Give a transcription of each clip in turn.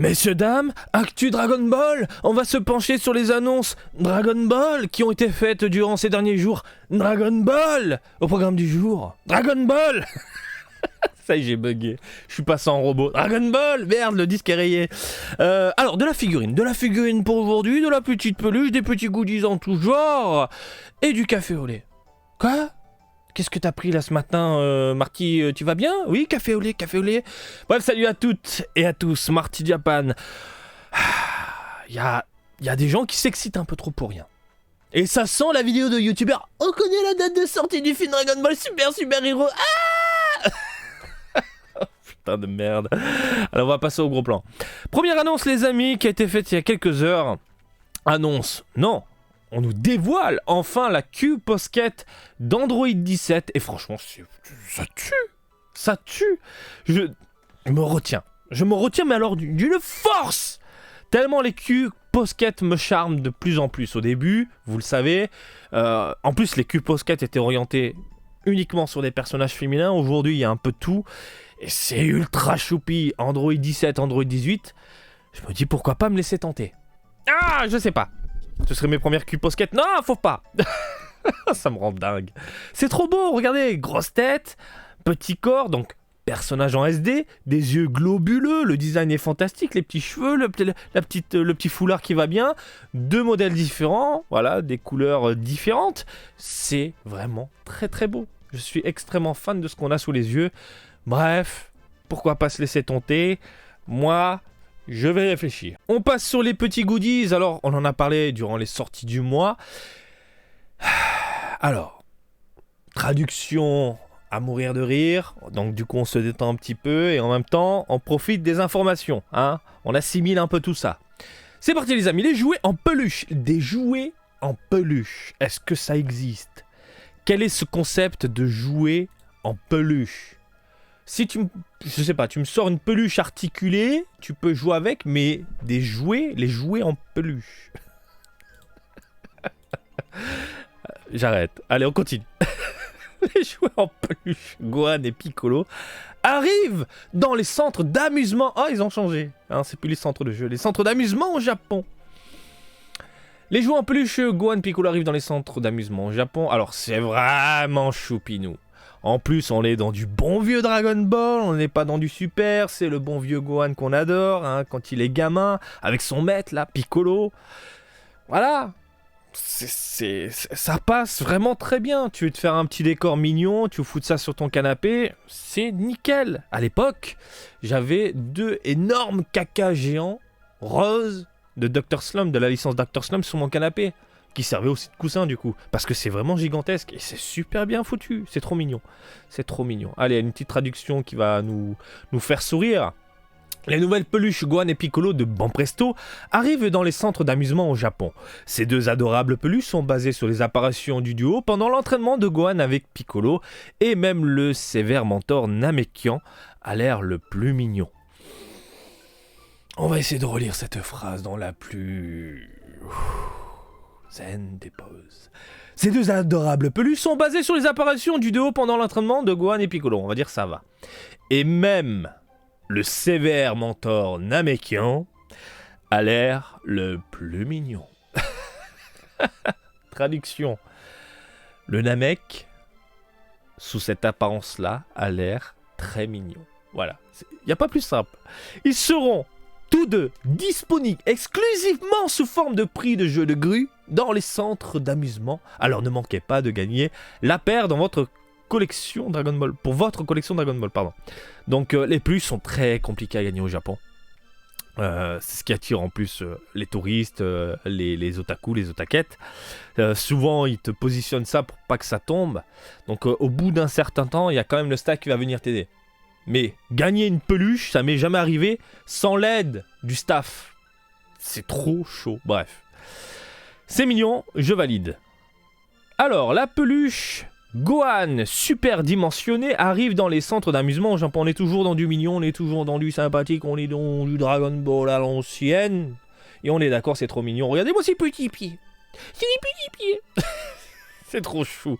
Messieurs, dames, Actu Dragon Ball, on va se pencher sur les annonces Dragon Ball qui ont été faites durant ces derniers jours. Dragon Ball, au programme du jour. Dragon Ball. Ça y est, j'ai bugué. Je suis passé en robot. Dragon Ball, merde, le disque est rayé. Alors, de la figurine pour aujourd'hui, de la petite peluche, des petits goodies en tout genre, et du café au lait. Quoi ? Qu'est-ce que t'as pris là ce matin, Marty, tu vas bien ? Oui, café au lait. Bref, salut à toutes et à tous, Marty Japan. Il y a des gens qui s'excitent un peu trop pour rien. Et ça sent la vidéo de youtubeur. On connaît la date de sortie du film Dragon Ball Super Hero. Oh, putain de merde. Alors on va passer au gros plan. Première annonce les amis qui a été faite il y a quelques heures. Annonce, non. On nous dévoile enfin la Q-Posket d'Android 17 et franchement ça tue. Je me retiens mais alors d'une force tellement les Q-Posket me charment de plus en plus. Au début, vous le savez, en plus les Q-Posket étaient orientés uniquement sur des personnages féminins. Aujourd'hui il y a un peu de tout et c'est ultra choupi. Android 17, Android 18, je me dis pourquoi pas me laisser tenter. Ah, je sais pas. Ce serait mes premières Q-Posket. Non, faut pas. Ça me rend dingue. C'est trop beau, regardez. Grosse tête, petit corps, donc personnage en SD, des yeux globuleux, le design est fantastique, les petits cheveux, le petit foulard qui va bien, deux modèles différents, voilà, des couleurs différentes. C'est vraiment très très beau. Je suis extrêmement fan de ce qu'on a sous les yeux. Bref, pourquoi pas se laisser tenter ? Moi... je vais réfléchir. On passe sur les petits goodies. Alors, on en a parlé durant les sorties du mois. Alors, traduction à mourir de rire. Donc, du coup, on se détend un petit peu et en même temps, on profite des informations. Hein, on assimile un peu tout ça. C'est parti, les amis. Les jouets en peluche. Des jouets en peluche. Est-ce que ça existe ? Quel est ce concept de jouets en peluche ? Si tu me sors une peluche articulée, tu peux jouer avec, mais les jouets en peluche. J'arrête. Allez, on continue. Les jouets en peluche, Gohan et Piccolo, arrivent dans les centres d'amusement. Ah, ils ont changé. Hein, c'est plus les centres de jeu, les centres d'amusement au Japon. Les jouets en peluche, Gohan et Piccolo arrivent dans les centres d'amusement au Japon. Alors, c'est vraiment choupinou. En plus, on est dans du bon vieux Dragon Ball, on n'est pas dans du Super, c'est le bon vieux Gohan qu'on adore, hein, quand il est gamin, avec son maître là, Piccolo. Voilà, ça passe vraiment très bien. Tu veux te faire un petit décor mignon, tu fous ça sur ton canapé, c'est nickel. À l'époque, j'avais deux énormes cacas géants roses de Dr. Slump, de la licence Dr. Slump sur mon canapé. Qui servait aussi de coussin du coup, parce que c'est vraiment gigantesque et c'est super bien foutu, c'est trop mignon. Allez, une petite traduction qui va nous faire sourire. Les nouvelles peluches Gohan et Piccolo de Banpresto arrivent dans les centres d'amusement au Japon. Ces deux adorables peluches sont basées sur les apparitions du duo pendant l'entraînement de Gohan avec Piccolo, et même le sévère mentor Namekian a l'air le plus mignon. On va essayer de relire cette phrase dans la plus... zen des pauses. Ces deux adorables peluches sont basées sur les apparitions du duo pendant l'entraînement de Gohan et Piccolo. On va dire ça va. Et même le sévère mentor Namekian a l'air le plus mignon. Traduction. Le Namek, sous cette apparence-là, a l'air très mignon. Voilà. Il n'y a pas plus simple. Ils seront tous deux disponibles exclusivement sous forme de prix de jeux de grue dans les centres d'amusement. Alors ne manquez pas de gagner la paire dans votre collection Dragon Ball. Pour votre collection Dragon Ball, pardon. Donc les plus sont très compliqués à gagner au Japon. C'est ce qui attire en plus les touristes, les otaku, les otakettes. Souvent ils te positionnent ça pour pas que ça tombe. Donc au bout d'un certain temps, il y a quand même le staff qui va venir t'aider. Mais gagner une peluche, ça m'est jamais arrivé sans l'aide du staff. C'est trop chaud. Bref. C'est mignon, je valide. Alors, la peluche Gohan super dimensionné arrive dans les centres d'amusement au Japon. On est toujours dans du mignon, on est toujours dans du sympathique, on est dans du Dragon Ball à l'ancienne. Et on est d'accord, c'est trop mignon. Regardez-moi ces petits pieds. C'est des petits pieds. C'est trop chou.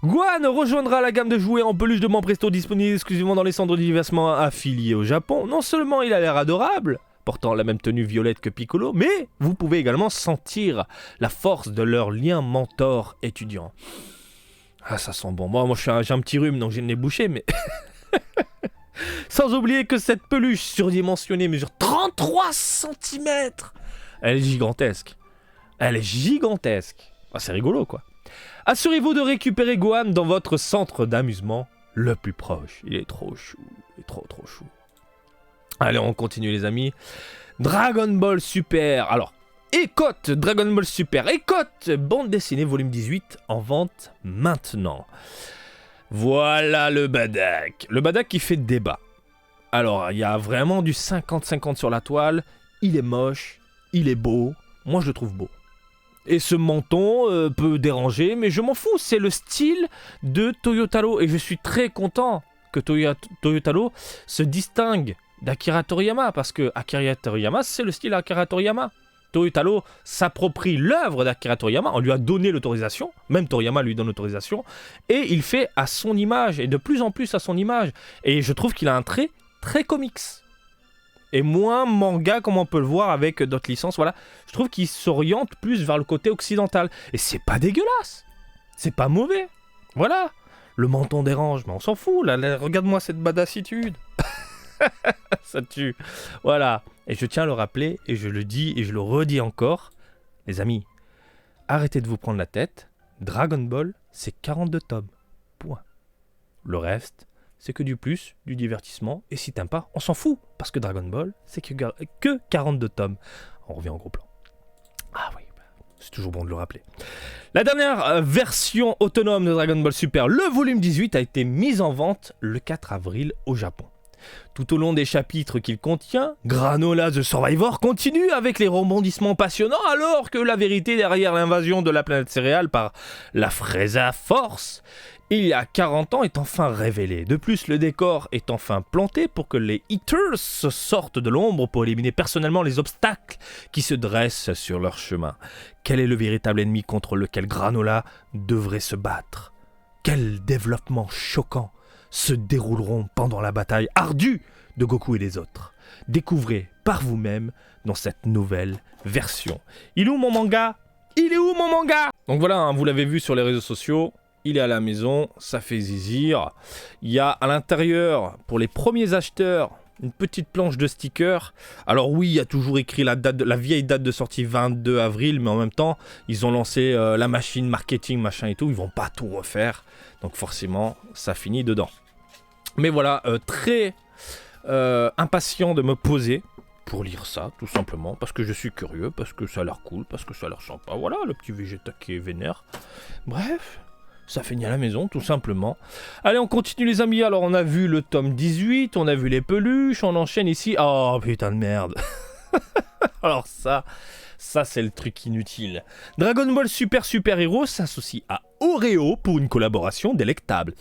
Gohan rejoindra la gamme de jouets en peluche de Banpresto disponible exclusivement dans les centres de divertissement affiliés au Japon. Non seulement il a l'air adorable, portant la même tenue violette que Piccolo, mais vous pouvez également sentir la force de leur lien mentor-étudiant. Ah, ça sent bon. Moi j'ai un petit rhume, donc j'ai le nez bouché, mais... Sans oublier que cette peluche surdimensionnée mesure 33 cm. Elle est gigantesque. Elle est gigantesque. Ah, c'est rigolo, quoi. Assurez-vous de récupérer Gohan dans votre centre d'amusement le plus proche. Il est trop chou. Il est trop chou. Allez, on continue, les amis. Dragon Ball Super. Alors, Écoute, Dragon Ball Super. Écoute, bande dessinée volume 18 en vente maintenant. Voilà le Badak. Le Badak qui fait débat. Alors, il y a vraiment du 50-50 sur la toile. Il est moche, il est beau. Moi, je le trouve beau. Et ce menton peut déranger, mais je m'en fous. C'est le style de Toyotaro. Et je suis très content que Toyotaro se distingue d'Akira Toriyama. Parce que Akira Toriyama, c'est le style Akira Toriyama. Toyotaro s'approprie l'œuvre d'Akira Toriyama, on lui a donné l'autorisation, même Toriyama lui donne l'autorisation, et il fait à son image, et de plus en plus à son image. Et je trouve qu'il a un trait très comics. Et moins manga, comme on peut le voir avec d'autres licences, voilà. Je trouve qu'il s'oriente plus vers le côté occidental. Et c'est pas dégueulasse, c'est pas mauvais. Voilà, le menton dérange, mais on s'en fout, là regarde-moi cette badassitude. Ça tue. Voilà. Et je tiens à le rappeler, et je le dis, et je le redis encore. Les amis, arrêtez de vous prendre la tête. Dragon Ball, c'est 42 tomes. Point. Le reste, c'est que du plus, du divertissement. Et si t'aimes pas, on s'en fout. Parce que Dragon Ball, c'est que 42 tomes. On revient en gros plan. Ah oui, c'est toujours bon de le rappeler. La dernière version autonome de Dragon Ball Super, le volume 18, a été mise en vente le 4 avril au Japon. Tout au long des chapitres qu'il contient, Granola the Survivor continue avec les rebondissements passionnants alors que la vérité derrière l'invasion de la planète céréale par la Frieza Force, il y a 40 ans, est enfin révélée. De plus, le décor est enfin planté pour que les Eaters sortent de l'ombre pour éliminer personnellement les obstacles qui se dressent sur leur chemin. Quel est le véritable ennemi contre lequel Granola devrait se battre? Quel développement choquant se dérouleront pendant la bataille ardue de Goku et des autres. Découvrez par vous-même dans cette nouvelle version. Il est où mon manga? Il est où mon manga? Donc voilà, hein, vous l'avez vu sur les réseaux sociaux, il est à la maison, ça fait zizir. Il y a à l'intérieur, pour les premiers acheteurs, une petite planche de stickers. Alors oui, il y a toujours écrit la vieille date de sortie 22 avril, mais en même temps, ils ont lancé la machine marketing, machin et tout, ils vont pas tout refaire. Donc forcément, ça finit dedans. Mais voilà, très impatient de me poser pour lire ça, tout simplement, parce que je suis curieux, parce que ça a l'air cool, parce que ça a l'air sympa. Voilà, le petit Vegeta qui est vénère. Bref, ça finit à la maison, tout simplement. Allez, on continue les amis. Alors, on a vu le tome 18, on a vu les peluches, on enchaîne ici. Oh, putain de merde. Alors ça c'est le truc inutile. Dragon Ball Super Super Hero s'associe à Oreo pour une collaboration délectable.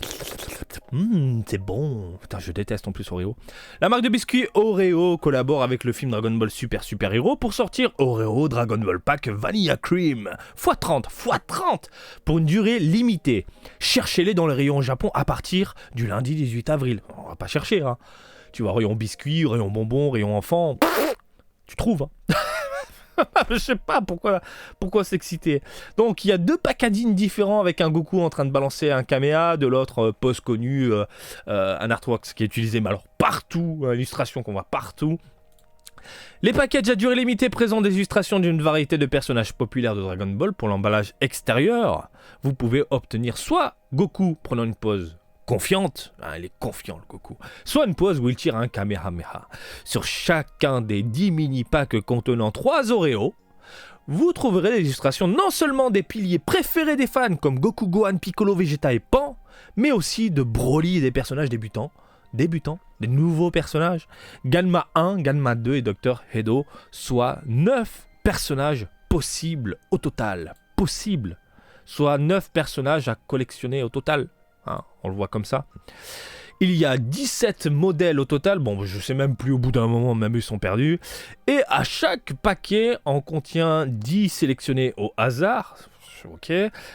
C'est bon. Putain, je déteste en plus Oreo. La marque de biscuits Oreo collabore avec le film Dragon Ball Super Super Hero pour sortir Oreo Dragon Ball Pack Vanilla Cream x30 pour une durée limitée. Cherchez-les dans le rayon Japon à partir du lundi 18 avril. On va pas chercher, hein. Tu vois, rayon biscuits, rayon bonbons, rayon enfants. Tu trouves, hein. Je sais pas pourquoi s'exciter. Donc il y a deux packaging différents avec un Goku en train de balancer un Kamea, de l'autre post connu, un artwork qui est utilisé mais alors partout, une illustration qu'on voit partout. Les packages à durée limitée présentent des illustrations d'une variété de personnages populaires de Dragon Ball. Pour l'emballage extérieur, vous pouvez obtenir soit Goku prenant une pose confiante, il est confiant le Goku, soit une pose où il tire un Kamehameha. Sur chacun des 10 mini-packs contenant 3 Oreos, vous trouverez des illustrations non seulement des piliers préférés des fans comme Goku, Gohan, Piccolo, Vegeta et Pan, mais aussi de Broly et des personnages débutants, des nouveaux personnages, Galma 1, Galma 2 et Dr. Hedo, soit 9 personnages possibles au total. Soit 9 personnages à collectionner au total. Hein, on le voit comme ça. Il y a 17 modèles au total. Bon, je sais même plus, au bout d'un moment, même ils sont perdus. Et à chaque paquet en contient 10 sélectionnés au hasard. Ok.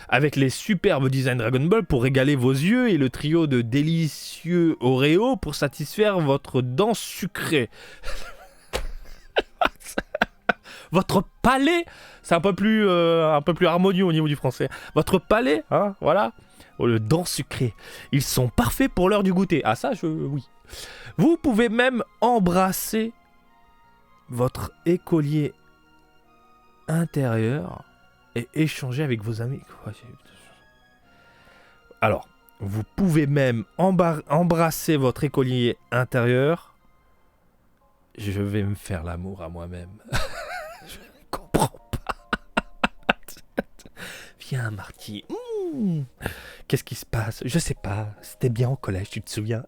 Avec les superbes designs Dragon Ball pour régaler vos yeux et le trio de délicieux Oreo pour satisfaire votre dent sucrée. votre palais, c'est un peu plus harmonieux au niveau du français. Votre palais, hein, voilà, le dents sucrées, ils sont parfaits pour l'heure du goûter. Ah ça, oui. Vous pouvez même embrasser votre écolier intérieur et échanger avec vos amis. Alors, vous pouvez même embrasser votre écolier intérieur. Je vais me faire l'amour à moi-même. Je ne comprends pas. Viens, Marty. Qu'est-ce qui se passe? Je sais pas. C'était bien au collège, tu te souviens?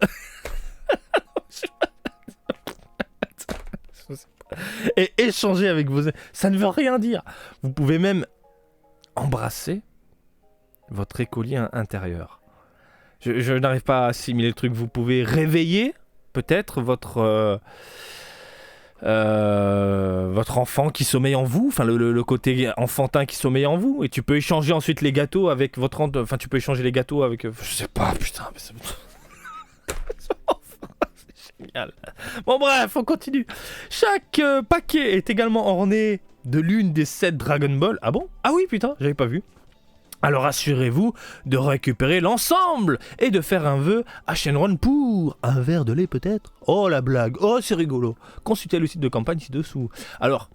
Et échanger avec vos... Ça ne veut rien dire. Vous pouvez même embrasser votre écolier intérieur. Je n'arrive pas à assimiler le truc. Vous pouvez réveiller peut-être votre enfant qui sommeille en vous, enfin le côté enfantin qui sommeille en vous, et tu peux échanger ensuite les gâteaux avec votre... Enfin, tu peux échanger les gâteaux avec... Je sais pas, putain, mais c'est... Génial. Bon bref, on continue. Chaque paquet est également orné de l'une des 7 Dragon Ball. Ah bon? Ah oui, putain, j'avais pas vu. Alors assurez-vous de récupérer l'ensemble et de faire un vœu à Shenron pour un verre de lait peut-être. Oh la blague, oh c'est rigolo. Consultez le site de campagne ci-dessous. Alors,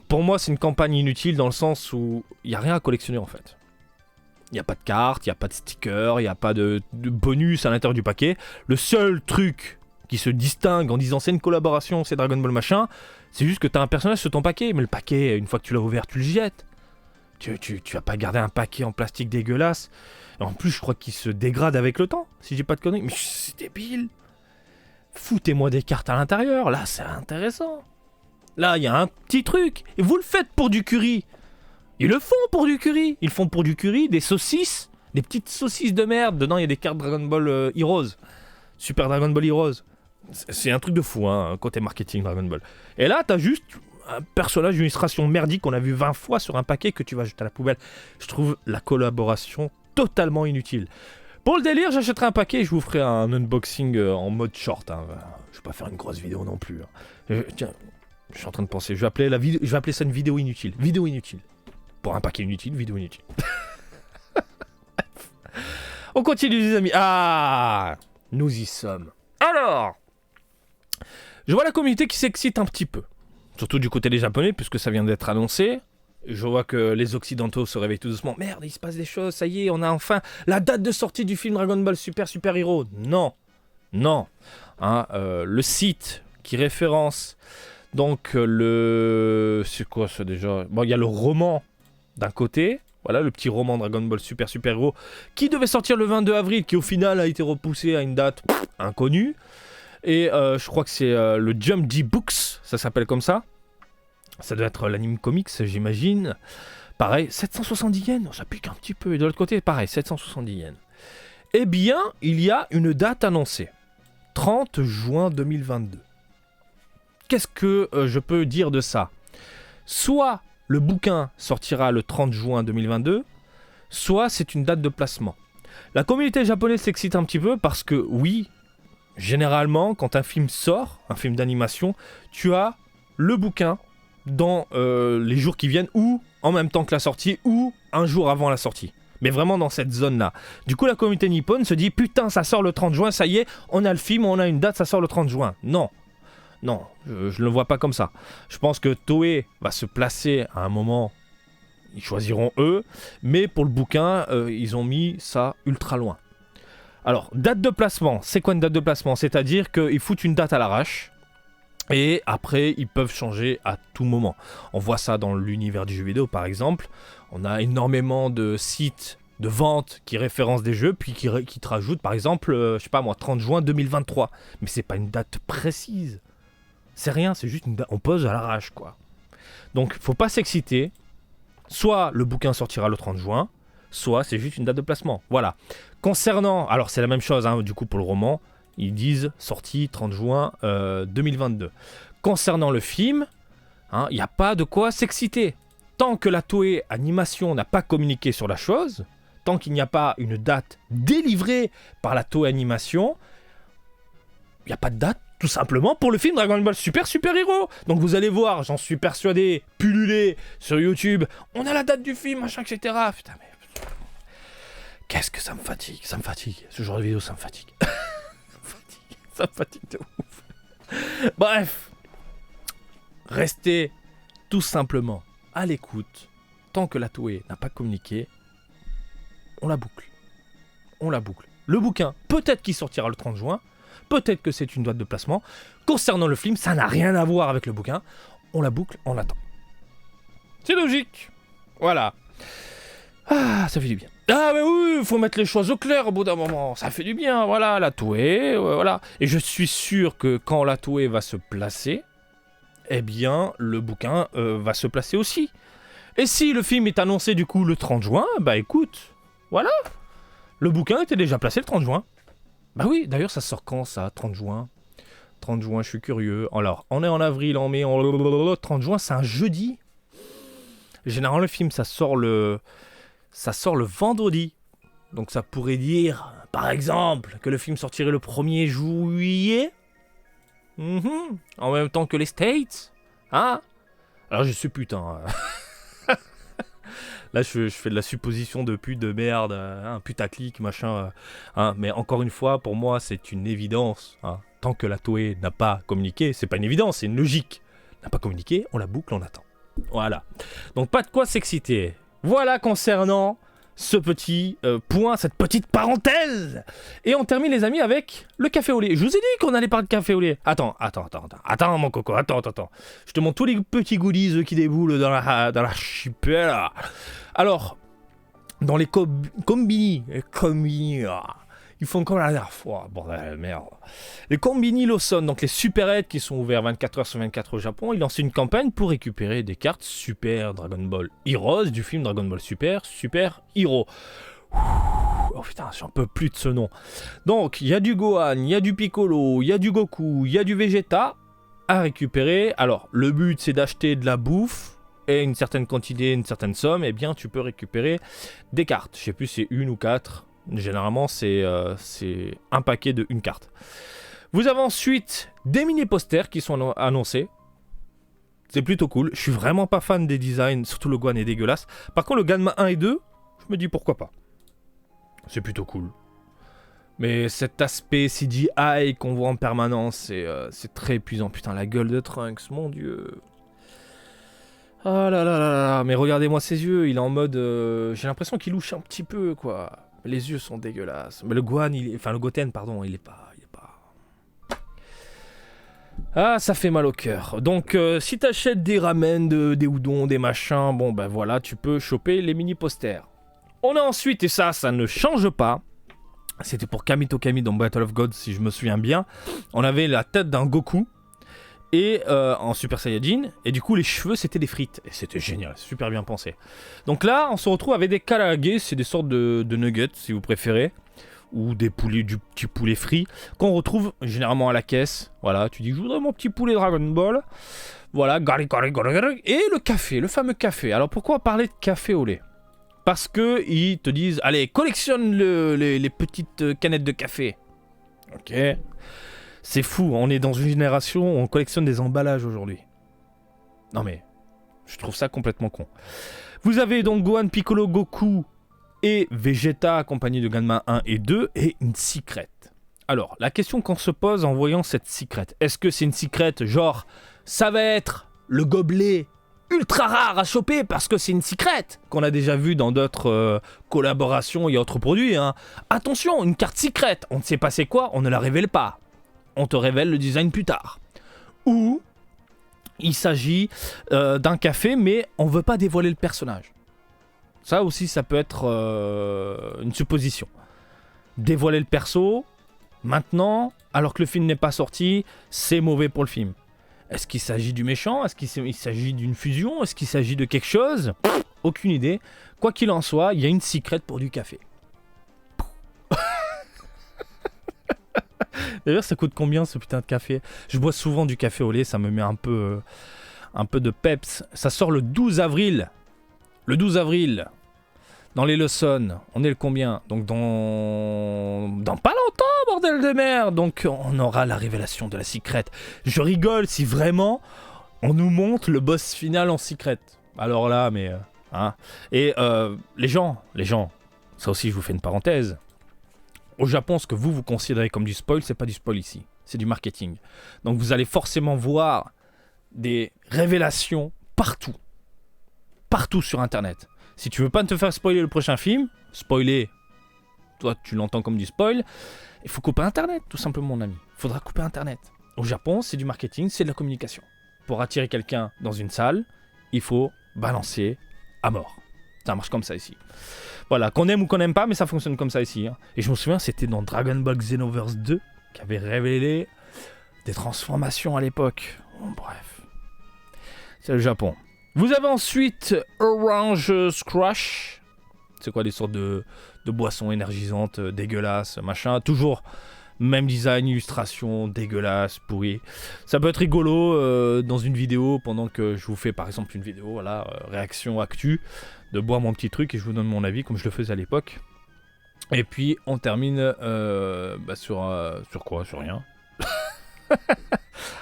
pour moi c'est une campagne inutile dans le sens où il n'y a rien à collectionner en fait. Il n'y a pas de cartes, il n'y a pas de stickers, il n'y a pas de bonus à l'intérieur du paquet. Le seul truc qui se distingue en disant c'est une collaboration, c'est Dragon Ball machin, c'est juste que tu as un personnage sur ton paquet, mais le paquet, une fois que tu l'as ouvert, tu le jettes. Tu vas pas garder un paquet en plastique dégueulasse. Et en plus, je crois qu'il se dégrade avec le temps, si j'ai pas de conneries. Mais c'est débile. Foutez-moi des cartes à l'intérieur, là, c'est intéressant. Là, il y a un petit truc. Et vous le faites pour du curry. Ils le font pour du curry. Ils font pour du curry des saucisses, des petites saucisses de merde. Dedans, il y a des cartes Dragon Ball Heroes. Super Dragon Ball Heroes. C'est un truc de fou, hein, côté marketing Dragon Ball. Et là, t'as juste un personnage d'une illustration merdique qu'on a vu 20 fois sur un paquet que tu vas jeter à la poubelle. Je trouve la collaboration totalement inutile. Pour le délire, j'achèterai un paquet et je vous ferai un unboxing en mode short. Hein. Je vais pas faire une grosse vidéo non plus. Hein. Tiens, je suis en train de penser. Je vais appeler ça une vidéo inutile. Vidéo inutile. Pour un paquet inutile, vidéo inutile. On continue les amis. Ah, nous y sommes. Alors, je vois la communauté qui s'excite un petit peu. Surtout du côté des Japonais, puisque ça vient d'être annoncé. Je vois que les Occidentaux se réveillent tout doucement. Merde, il se passe des choses, ça y est, on a enfin la date de sortie du film Dragon Ball Super Hero. Non, non. Hein, le site qui référence donc le... C'est quoi ça déjà? Bon, il y a le roman d'un côté. Voilà, le petit roman Dragon Ball Super Hero qui devait sortir le 22 avril, qui au final a été repoussé à une date inconnue. Et je crois que c'est le Jump G Books, ça s'appelle comme ça. Ça doit être l'anime comics, j'imagine. Pareil, 770 yens, ça pique un petit peu. Et de l'autre côté, pareil, 770 yens. Eh bien, il y a une date annoncée. 30 juin 2022. Qu'est-ce que je peux dire de ça? Soit le bouquin sortira le 30 juin 2022, soit c'est une date de placement. La communauté japonaise s'excite un petit peu parce que, oui, généralement, quand un film sort, un film d'animation, tu as le bouquin dans les jours qui viennent, ou en même temps que la sortie, ou un jour avant la sortie. Mais vraiment dans cette zone-là. Du coup, la communauté nippone se dit « Putain, ça sort le 30 juin, ça y est, on a le film, on a une date, ça sort le 30 juin. » Non. Non, je ne le vois pas comme ça. Je pense que Toei va se placer à un moment, ils choisiront eux, mais pour le bouquin, ils ont mis ça ultra loin. Alors, date de placement, c'est quoi une date de placement? C'est-à-dire qu'ils foutent une date à l'arrache, et après, ils peuvent changer à tout moment. On voit ça dans l'univers du jeu vidéo, par exemple. On a énormément de sites de vente qui référencent des jeux, puis qui te rajoutent, par exemple, je sais pas moi, 30 juin 2023. Mais c'est pas une date précise. C'est rien, c'est juste une date, on pose à l'arrache, quoi. Donc, faut pas s'exciter. Soit le bouquin sortira le 30 juin, soit c'est juste une date de placement. Voilà. Concernant, alors c'est la même chose, hein, du coup, pour le roman, ils disent sortie 30 juin 2022. Concernant le film, il n'y a pas de quoi s'exciter. Tant que la Toei Animation n'a pas communiqué sur la chose, tant qu'il n'y a pas une date délivrée par la Toei Animation, il n'y a pas de date, tout simplement pour le film Dragon Ball Super Super Hero. Donc vous allez voir, j'en suis persuadé, pulluler sur YouTube, on a la date du film, machin, etc. Putain, mais... Qu'est-ce que ça me fatigue, ce genre de vidéo, ça me fatigue. ça me fatigue de ouf. Bref, restez tout simplement à l'écoute. Tant que la Toei n'a pas communiqué, on la boucle. Le bouquin, peut-être qu'il sortira le 30 juin, peut-être que c'est une date de placement. Concernant le film, ça n'a rien à voir avec le bouquin. On la boucle, on attend. C'est logique. Voilà. Ah, ça fait du bien. Ah, mais oui, il faut mettre les choses au clair au bout d'un moment. Ça fait du bien, voilà, la Toei, voilà. Et je suis sûr que quand la Toei va se placer, eh bien, le bouquin va se placer aussi. Et si le film est annoncé du coup le 30 juin, bah écoute, voilà. Le bouquin était déjà placé le 30 juin. Bah oui, d'ailleurs ça sort quand ça, 30 juin 30 juin, je suis curieux. Alors, on est en avril, en mai, 30 juin, c'est un jeudi. Généralement, le film, ça sort le vendredi. Donc ça pourrait dire, par exemple, que le film sortirait le 1er juillet. En même temps que les States. Hein? Alors je suis putain. Là, je fais de la supposition de pute de merde, putaclic, machin. Mais encore une fois, pour moi, c'est une évidence. Tant que la Toei n'a pas communiqué, c'est pas une évidence, c'est une logique. N'a pas communiqué, on la boucle, on attend. Voilà. Donc, pas de quoi s'exciter. Voilà concernant ce petit point, cette petite parenthèse. Et on termine, les amis, avec le café au lait. Je vous ai dit qu'on allait parler de café au lait. Attends, mon coco, attends. Je te montre tous les petits goodies qui déboulent dans la chipelle. Alors, dans les combini, ils font comme la dernière fois, bordel, merde. Les combini Lawson, donc les supérettes qui sont ouverts 24h sur 24 au Japon, ils lancent une campagne pour récupérer des cartes Super Dragon Ball Heroes du film Dragon Ball Super Hero. Oh putain, j'en peux plus de ce nom. Donc, il y a du Gohan, il y a du Piccolo, il y a du Goku, il y a du Vegeta à récupérer. Alors, le but, c'est d'acheter de la bouffe et une certaine quantité, une certaine somme, et bien tu peux récupérer des cartes. Je sais plus si c'est une ou quatre. Généralement, c'est un paquet de une carte. Vous avez ensuite des mini-posters qui sont annoncés. C'est plutôt cool. Je suis vraiment pas fan des designs, surtout le Gohan est dégueulasse. Par contre, le Ganma 1 et 2, je me dis pourquoi pas. C'est plutôt cool. Mais cet aspect CGI qu'on voit en permanence, c'est très épuisant. Putain, la gueule de Trunks, mon dieu. Oh là là là là, mais regardez-moi ses yeux, il est en mode... j'ai l'impression qu'il louche un petit peu, quoi. Les yeux sont dégueulasses. Mais le Gohan, le Goten, pardon, il est pas... Ah, ça fait mal au cœur. Donc, si t'achètes des ramen, des udon, des machins, bon, ben voilà, tu peux choper les mini-posters. On a ensuite, et ça ne change pas, c'était pour Kamito Kami dans Battle of Gods, si je me souviens bien, on avait la tête d'un Goku, et en Super Saiyajin, et du coup les cheveux c'était des frites, et c'était génial, super bien pensé. Donc là on se retrouve avec des karaage, c'est des sortes de nuggets si vous préférez, ou des poulets, du petit poulet frit, qu'on retrouve généralement à la caisse. Voilà, tu dis je voudrais mon petit poulet Dragon Ball, voilà, gari, et le café, le fameux café. Alors pourquoi parler de café au lait? Parce que ils te disent, allez, collectionne les petites canettes de café. Ok. C'est fou, on est dans une génération où on collectionne des emballages aujourd'hui. Non mais, je trouve ça complètement con. Vous avez donc Gohan, Piccolo, Goku et Vegeta accompagnés de Ganma 1 et 2 et une secret. Alors, la question qu'on se pose en voyant cette secret, est-ce que c'est une secret genre, ça va être le gobelet ultra rare à choper parce que c'est une secret qu'on a déjà vu dans d'autres collaborations et autres produits. Attention, une carte secret, on ne sait pas c'est quoi, on ne la révèle pas. On te révèle le design plus tard. Ou il s'agit d'un café, mais on ne veut pas dévoiler le personnage. Ça aussi, ça peut être une supposition. Dévoiler le perso, maintenant, alors que le film n'est pas sorti, c'est mauvais pour le film. Est-ce qu'il s'agit du méchant? Est-ce qu'il s'agit d'une fusion? Est-ce qu'il s'agit de quelque chose? Aucune idée. Quoi qu'il en soit, il y a une secret pour du café. D'ailleurs, ça coûte combien ce putain de café? Je bois souvent du café au lait, ça me met un peu de peps. Ça sort le 12 avril. Le 12 avril. Dans les Lawson. On est le combien? Donc dans pas longtemps, bordel de merde. Donc on aura la révélation de la secret. Je rigole si vraiment on nous montre le boss final en secret. Alors là, mais... hein. Et les gens, ça aussi je vous fais une parenthèse. Au Japon, ce que vous considérez comme du spoil, c'est pas du spoil ici. C'est du marketing. Donc vous allez forcément voir des révélations partout. Partout sur Internet. Si tu veux pas te faire spoiler le prochain film, spoiler, toi tu l'entends comme du spoil, il faut couper Internet, tout simplement mon ami. Il faudra couper Internet. Au Japon, c'est du marketing, c'est de la communication. Pour attirer quelqu'un dans une salle, il faut balancer à mort. Ça marche comme ça ici. Voilà, qu'on aime ou qu'on n'aime pas, mais ça fonctionne comme ça ici. Hein. Et je me souviens, c'était dans Dragon Ball Xenoverse 2 qui avait révélé des transformations à l'époque. Bon, bref. C'est le Japon. Vous avez ensuite Orange Crush. C'est quoi, des sortes de boissons énergisantes, dégueulasses, machin. Toujours même design, illustration, dégueulasse, pourri. Ça peut être rigolo dans une vidéo, pendant que je vous fais par exemple une vidéo, voilà, réaction actu, de boire mon petit truc et je vous donne mon avis comme je le faisais à l'époque. Et puis on termine sur quoi? Sur rien.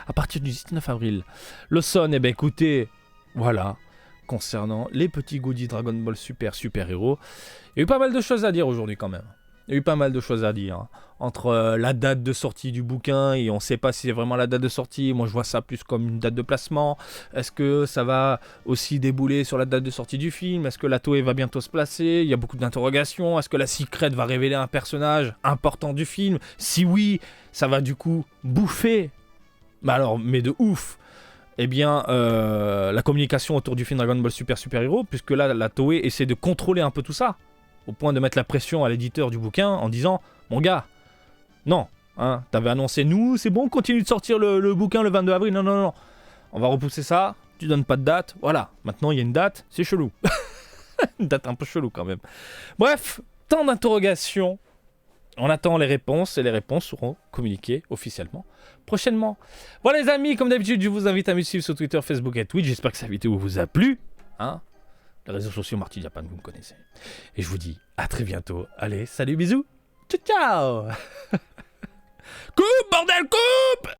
À partir du 19 avril. Le son, eh ben écoutez, voilà, concernant les petits goodies Dragon Ball Super héros. Il y a eu pas mal de choses à dire aujourd'hui quand même. Il y a eu pas mal de choses à dire. Hein. Entre la date de sortie du bouquin et on ne sait pas si c'est vraiment la date de sortie. Moi, je vois ça plus comme une date de placement. Est-ce que ça va aussi débouler sur la date de sortie du film? Est-ce que la Toei va bientôt se placer? Il y a beaucoup d'interrogations. Est-ce que la Secret va révéler un personnage important du film? Si oui, ça va du coup bouffer. Mais de ouf. Eh bien, la communication autour du film Dragon Ball Super héros, puisque là, la Toei essaie de contrôler un peu tout ça. Au point de mettre la pression à l'éditeur du bouquin en disant « Mon gars, non, hein, t'avais annoncé nous, c'est bon, continue de sortir le bouquin le 22 avril, non, on va repousser ça, tu donnes pas de date, voilà, maintenant il y a une date, c'est chelou. » Une date un peu chelou quand même. Bref, tant d'interrogations, on attend les réponses et les réponses seront communiquées officiellement prochainement. Voilà les amis, comme d'habitude, je vous invite à me suivre sur Twitter, Facebook et Twitch, j'espère que cette vidéo vous a plu, hein. Les réseaux sociaux Marty Japan, vous me connaissez. Et je vous dis à très bientôt. Allez, salut, bisous. Ciao, ciao. Coupe, bordel, coupe!